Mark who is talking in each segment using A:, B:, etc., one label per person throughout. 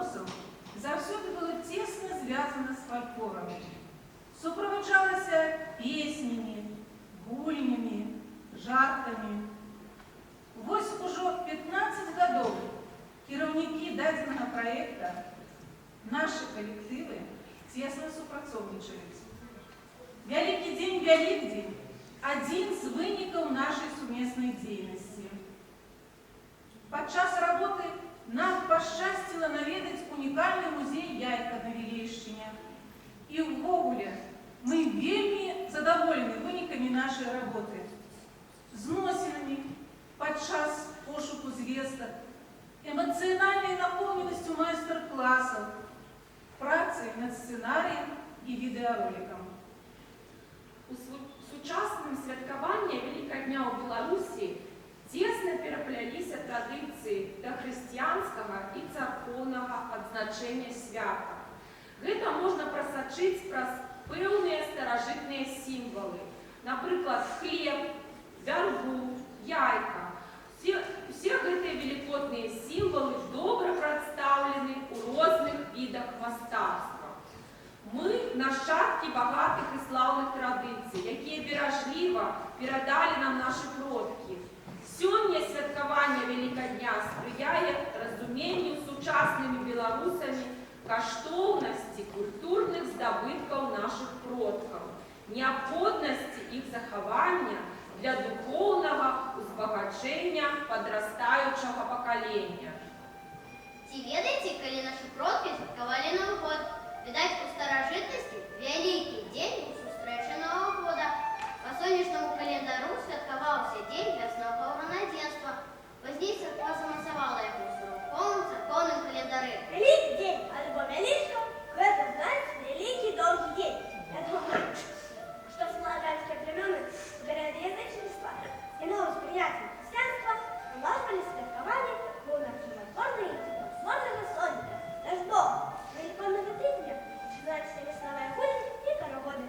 A: беларусаў заўсёды было цесна звязана з фальклорам. Суправаджалася песнямі, гульнямі, жартамі. Вось ужо 15 гадоў кіраўнікі дадзенага праекта, нашы калектывы цесна супрацоўнічаюць. Вялікі дзень, Вялікдзень – адзін з вынікаў нашай сумеснай дзейнасці. Падчас работы нам пашчасціла наведаць унікальны музей яйка на Вілейшчыне. І ўвогуле мы вельмі задаволены вынікамі нашай работы, зносінамі падчас пошуку звестак, эмацыянальнай напоўненасцю майстар-класаў, працай над сцэнарыем і відэаролікам.
B: У сучасным святкаванні Великадня ў Беларусі цесна перапляліся традыцыі да хрысціянскага і царкоўнага адзначэння свята. Гэта можна прасачыць праз пэўныя старажытныя сімвалы. Напрыклад, хлеб, вярбу, яйка. Усе гэтыя велікодныя сімвалы добра прадстаўлены ў розных відах мастацтва. Мы нашчадкі багатых і слаўных традыцый, якія беражліва перадалі нам нашы продкі. Сёння святкаванне Великадня спрыяе разуменню сучаснымі беларусамі каштоўнасці культурных здабыткаў нашых продкаў, неабходнасці іх захавання для духоўнага узбагачэння падрастаючага пакалення.
C: Ці ведаеце, калі нашы продкі святкавалі Новы год? Відаць, у старажытнасці вялікі дзень у сустрэчы Новага года. Па сонечнаму календару святкаваўся дзень вяснога равнадзенства. Пазней царква замацавала яго ў суруховым царкоўным календары.
D: Вялікі дзень альбо вялічка – гэта значыць вялікі доўгі дзень. Я думаю, што славянскія племёны збіралі язычніцтва і новаўспрыняцця хрысціянства налажвалі святкаванне монархічна-творнага і цудотворнага сонца. Наш Бог великодного тижня, 16 весновые гули и карагоды.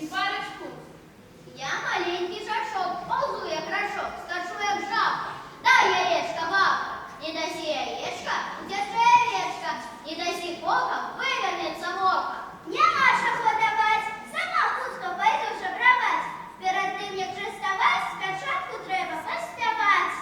E: і парочку.
C: Я маленький жашок, ползу як рожок, скачу як жабка. Дай яєчка, бабка, не даси яєчка, удержи овечка, не даси бока, вывернется вока. Нема чого давать, сама хутко пойду жебравать. Перед тим, як же ставать, спочатку треба поспівать.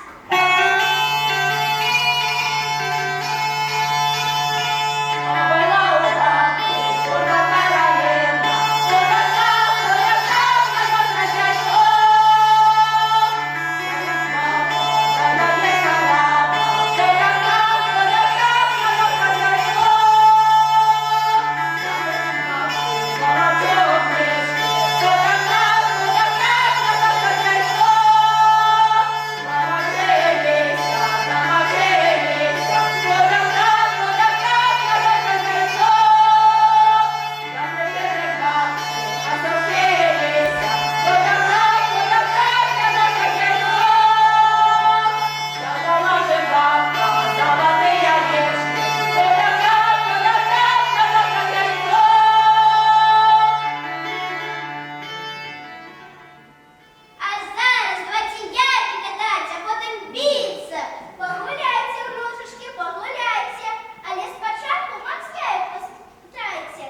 C: А зараз давайте ярки кататься, а потім биться. Погуляйте, внучушки, погуляйте. Але спочатку мацняють постарайте.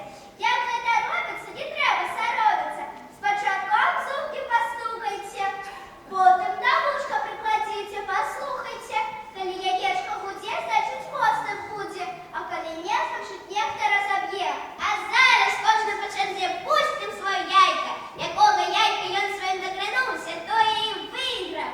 C: Як це робиться, не треба соромиться. Спочатку об зубки постукайте, потім на вушко прикладите, послухайте. Коли яєчко гуде, значить моцним буде, а коли ні, значить нехто розоб'є. А зараз кожен по черзі пустим своє яйко. Якого яйка ён своїм докранувся, то і виграв.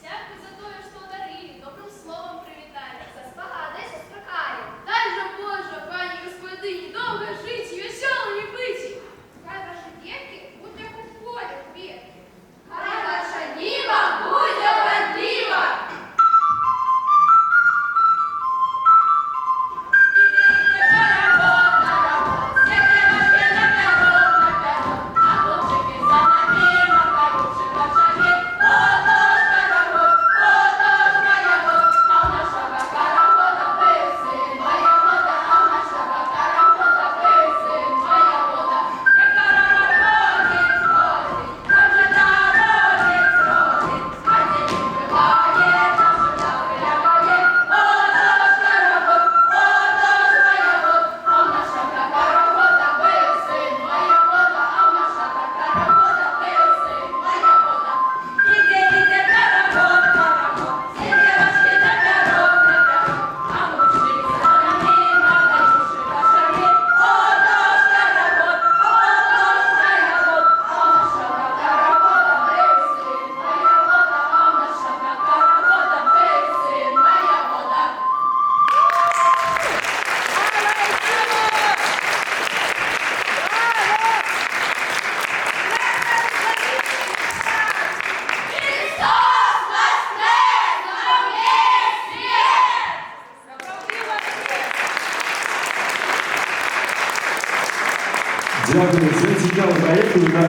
E: Дякую за те, що дарили, добрим словом привітали, за спогади, що строкали. Дай же Боже, пані господині, довго жить і веселими биті. Хай ваші дітки будуть як у полі квітки. Хай ваша ніва буде вродлива.
F: Дякую, це цікавий проєкт.